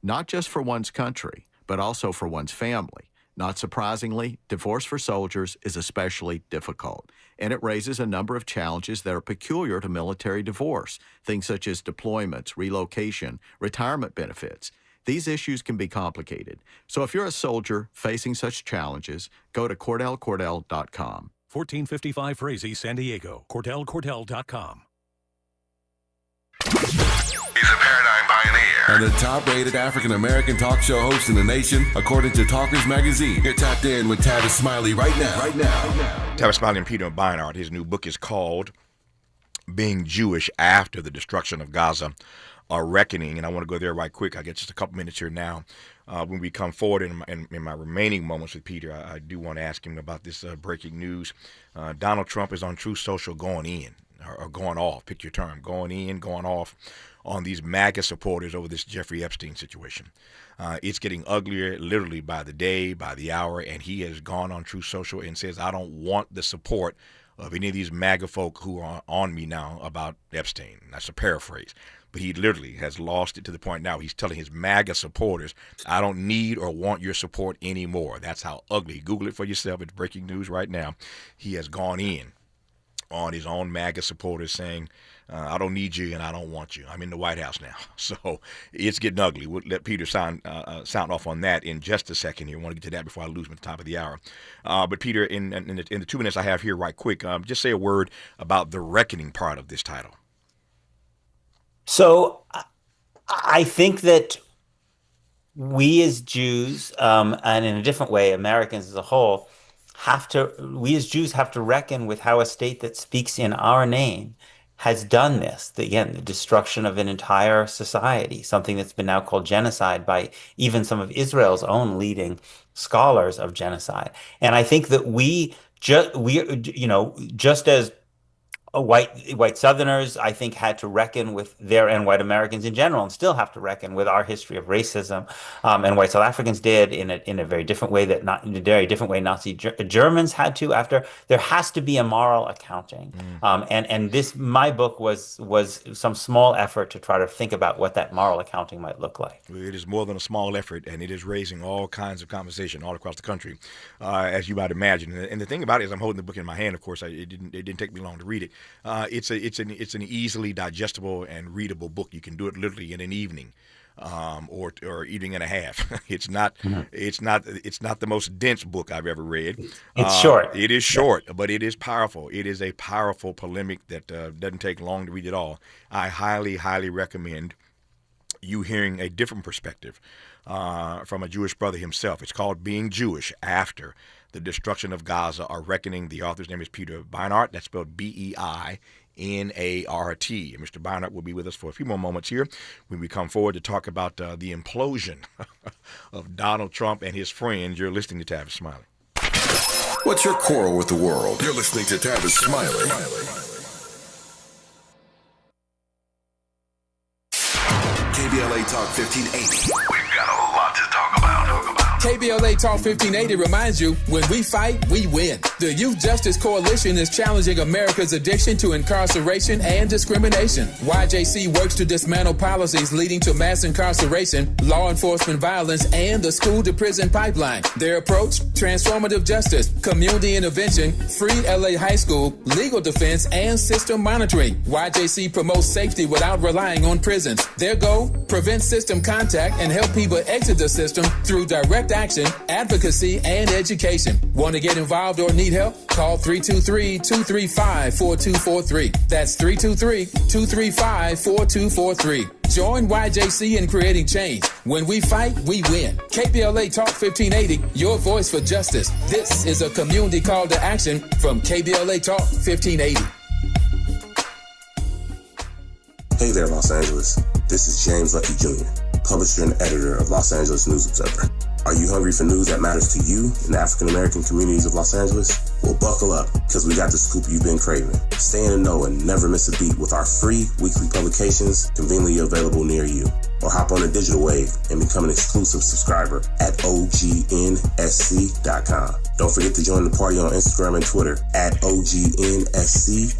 not just for one's country, but also for one's family. Not surprisingly, divorce for soldiers is especially difficult, and it raises a number of challenges that are peculiar to military divorce, things such as deployments, relocation, retirement benefits. These issues can be complicated. So if you're a soldier facing such challenges, go to CordellCordell.com. 1455 Frazee, San Diego. CordellCordell.com. He's a paradigm pioneer and the top-rated African-American talk show host in the nation, according to Talkers Magazine. You're tapped in with Tavis Smiley right now. Tavis Smiley and Peter Beinart. His new book is called Being Jewish After the Destruction of Gaza, A Reckoning. And I want to go there right quick. I get just a couple minutes here now. When we come forward in my remaining moments with Peter, I do want to ask him about this breaking news. Donald Trump is on Truth Social going in. or going off, pick your term, going in, going off on these MAGA supporters over this Jeffrey Epstein situation. It's getting uglier literally by the day, by the hour, and he has gone on Truth Social and says, I don't want the support of any of these MAGA folk who are on me now about Epstein. That's a paraphrase. But he literally has lost it to the point now he's telling his MAGA supporters, I don't need or want your support anymore. That's how ugly. Google it for yourself. It's breaking news right now. He has gone in on his own MAGA supporters saying, I don't need you and I don't want you. I'm in the White House now. So it's getting ugly. We'll let Peter sound off on that in just a second here. I want to get to that before I lose him at the top of the hour. But Peter, in the 2 minutes I have here right quick, just say a word about the reckoning part of this title. So I think that we as Jews, and in a different way, Americans as a whole, we as Jews have to reckon with how a state that speaks in our name has done this. The destruction of an entire society, something that's been now called genocide by even some of Israel's own leading scholars of genocide. And I think that just as white Southerners, I think, had to reckon with and white Americans in general, and still have to reckon with our history of racism, and white South Africans did in a very different way Nazi Germans had to. After there has to be a moral accounting, and this my book was some small effort to try to think about what that moral accounting might look like. It is more than a small effort, and it is raising all kinds of conversation all across the country, as you might imagine. And the thing about it is, I'm holding the book in my hand. Of course, it didn't take me long to read it. It's an easily digestible and readable book. You can do it literally in an evening, or evening and a half. It's not the most dense book I've ever read. It's short. It is short, but it is powerful. It is a powerful polemic that doesn't take long to read at all. I highly, highly recommend you hearing a different perspective from a Jewish brother himself. It's called Being Jewish After the Destruction of Gaza, or Reckoning. The author's name is Peter Beinart. That's spelled Beinart. And Mr. Beinart will be with us for a few more moments here when we come forward to talk about the implosion of Donald Trump and his friends. You're listening to Tavis Smiley. What's your quarrel with the world? You're listening to Tavis Smiley. KBLA Talk 1580. We've got a lot to talk about. KBLA Talk 1580 reminds you, when we fight, we win. The Youth Justice Coalition is challenging America's addiction to incarceration and discrimination. YJC works to dismantle policies leading to mass incarceration, law enforcement violence, and the school-to-prison pipeline. Their approach, transformative justice, community intervention, free LA high school, legal defense, and system monitoring. YJC promotes safety without relying on prisons. Their goal, prevent system contact and help people exit the system through direct action, advocacy, and education. Want to get involved or need help? Call 323-235-4243. That's 323-235-4243. Join YJC in creating change. When we fight, we win. KBLA Talk 1580, your voice for justice. This is a community call to action from KBLA Talk 1580. Hey there, Los Angeles. This is James Lucky Jr., publisher and editor of Los Angeles News Observer. Are you hungry for news that matters to you in the African-American communities of Los Angeles? Well, buckle up, because we got the scoop you've been craving. Stay in the know and never miss a beat with our free weekly publications conveniently available near you. Or hop on the digital wave and become an exclusive subscriber at OGNSC.com. Don't forget to join the party on Instagram and Twitter at OGNSCINC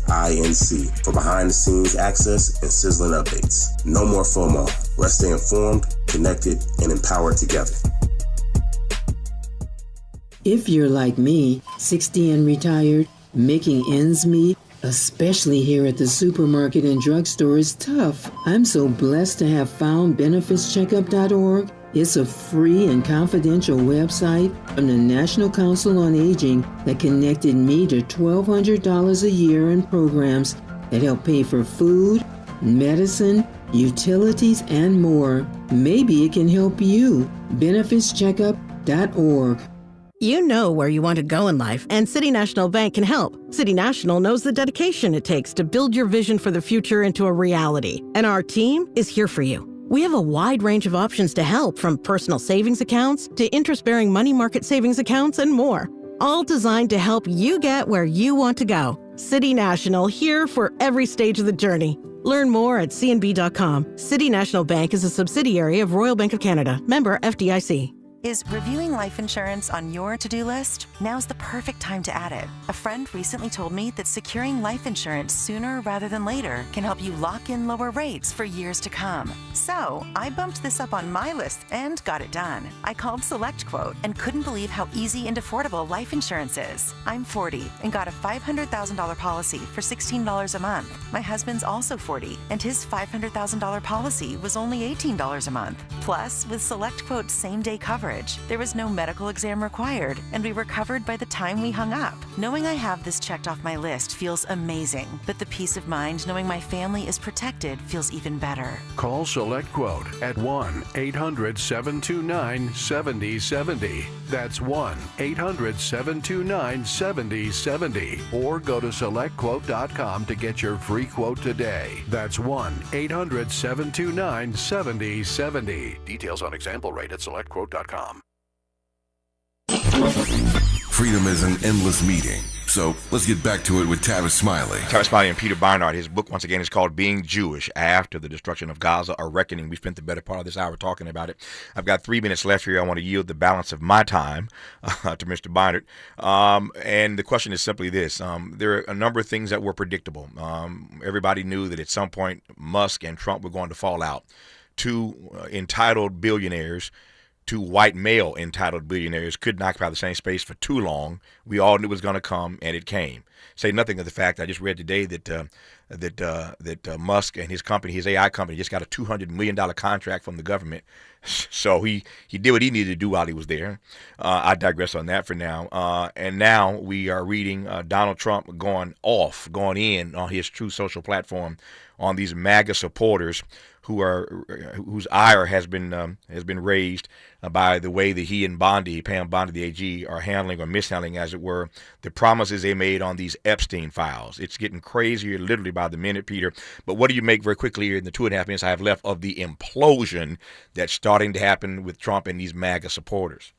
for behind-the-scenes access and sizzling updates. No more FOMO. Let's stay informed, connected, and empowered together. If you're like me, 60 and retired, making ends meet, especially here at the supermarket and drugstore, is tough. I'm so blessed to have found benefitscheckup.org. It's a free and confidential website from the National Council on Aging that connected me to $1,200 a year in programs that help pay for food, medicine, utilities, and more. Maybe it can help you. benefitscheckup.org. You know where you want to go in life, and City National Bank can help. City National knows the dedication it takes to build your vision for the future into a reality, and our team is here for you. We have a wide range of options to help, from personal savings accounts to interest-bearing money market savings accounts and more, all designed to help you get where you want to go. City National, here for every stage of the journey. Learn more at cnb.com. City National Bank is a subsidiary of Royal Bank of Canada. Member FDIC. Is reviewing life insurance on your to-do list? Now's the perfect time to add it. A friend recently told me that securing life insurance sooner rather than later can help you lock in lower rates for years to come. So I bumped this up on my list and got it done. I called SelectQuote and couldn't believe how easy and affordable life insurance is. I'm 40 and got a $500,000 policy for $16 a month. My husband's also 40 and his $500,000 policy was only $18 a month. Plus, with SelectQuote's same-day coverage, there was no medical exam required, and we were covered by the time we hung up. Knowing I have this checked off my list feels amazing, but the peace of mind knowing my family is protected feels even better. Call SelectQuote at 1-800-729-7070. That's 1-800-729-7070. Or go to SelectQuote.com to get your free quote today. That's 1-800-729-7070. Details on example rate at SelectQuote.com. Freedom is an endless meeting. So let's get back to it with Tavis Smiley. Tavis Smiley and Peter Beinart. His book, once again, is called Being Jewish After the Destruction of Gaza, A Reckoning. We spent the better part of this hour talking about it. I've got 3 minutes left here. I want to yield the balance of my time to Mr. Beinart. And the question is simply this. There are a number of things that were predictable. Everybody knew that at some point Musk and Trump were going to fall out. Two entitled billionaires, two white male entitled billionaires could not occupy the same space for too long. We all knew it was going to come, and it came. Say nothing of the fact I just read today that Musk and his company, his AI company, just got a $200 million contract from the government. So he did what he needed to do while he was there. I digress on that for now. And now we are reading Donald Trump going in on his True Social platform on these MAGA supporters whose ire has been raised by the way that he and Pam Bondi, the AG, are handling or mishandling, as it were, the promises they made on these Epstein files. It's getting crazier literally by the minute, Peter. But what do you make very quickly in the 2.5 minutes I have left of the implosion that's starting to happen with Trump and these MAGA supporters?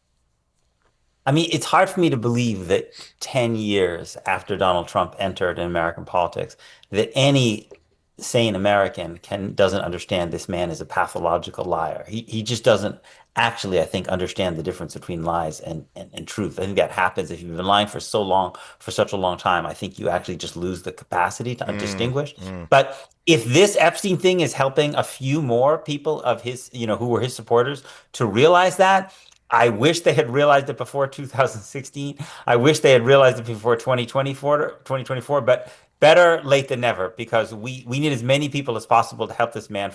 I mean, it's hard for me to believe that 10 years after Donald Trump entered in American politics, that any sane American doesn't understand this man is a pathological liar. He just doesn't actually, I think, understand the difference between lies and truth. I think that happens if you've been lying for such a long time. I think you actually just lose the capacity to distinguish. But if this Epstein thing is helping a few more people of his, who were his supporters to realize that, I wish they had realized it before 2016. I wish they had realized it before 2024, but better late than never, because we need as many people as possible to help this man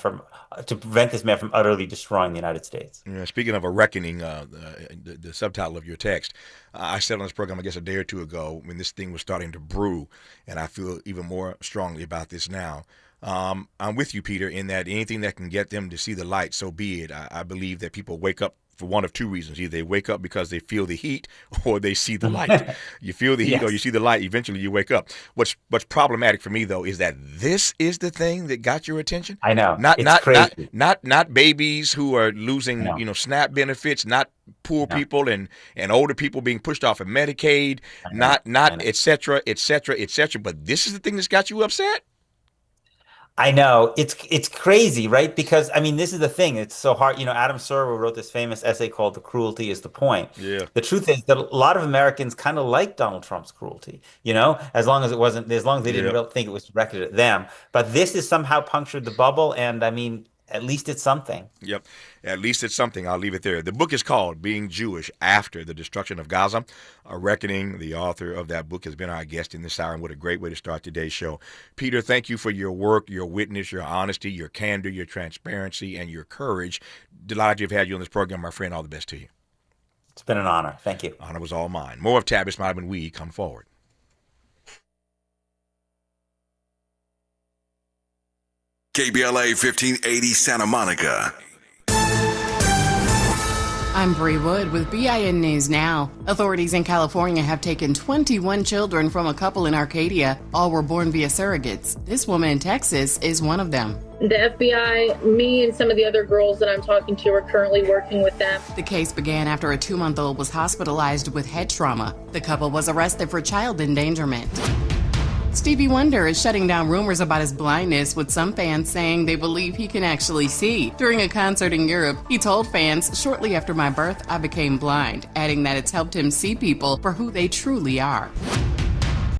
to prevent this man from utterly destroying the United States. Yeah, speaking of a reckoning, the subtitle of your text, I said on this program, I guess a day or two ago, when this thing was starting to brew, and I feel even more strongly about this now. I'm with you, Peter, in that anything that can get them to see the light, so be it. I believe that people wake up for one of two reasons. Either they wake up because they feel the heat or they see the light. You feel the heat or you see the light. Eventually you wake up. What's problematic for me, though, is that this is the thing that got your attention. I know. Crazy. Not babies who are losing, SNAP benefits, not poor people and older people being pushed off of Medicaid, not et cetera, et cetera, et cetera. But this is the thing that's got you upset? I know. It's crazy, right? Because, I mean, this is the thing. It's so hard. Adam Serwer wrote this famous essay called The Cruelty is the Point. Yeah. The truth is that a lot of Americans kind of like Donald Trump's cruelty, as long as they didn't really think it was directed at them. But this has somehow punctured the bubble. And I mean, at least it's something. Yep. At least it's something. I'll leave it there. The book is called Being Jewish After the Destruction of Gaza, A Reckoning. The author of that book has been our guest in this hour, and what a great way to start today's show. Peter, thank you for your work, your witness, your honesty, your candor, your transparency, and your courage. Delighted to have had you on this program, my friend. All the best to you. It's been an honor. Thank you. Honor was all mine. More of Tavis Smiley when we come forward. KBLA 1580 Santa Monica. I'm Bree Wood with BIN News Now. Authorities in California have taken 21 children from a couple in Arcadia. All were born via surrogates. This woman in Texas is one of them. The FBI, me and some of the other girls that I'm talking to are currently working with them. The case began after a 2-month-old was hospitalized with head trauma. The couple was arrested for child endangerment. Stevie Wonder is shutting down rumors about his blindness, with some fans saying they believe he can actually see. During a concert in Europe, he told fans, "Shortly after my birth, I became blind," adding that it's helped him see people for who they truly are.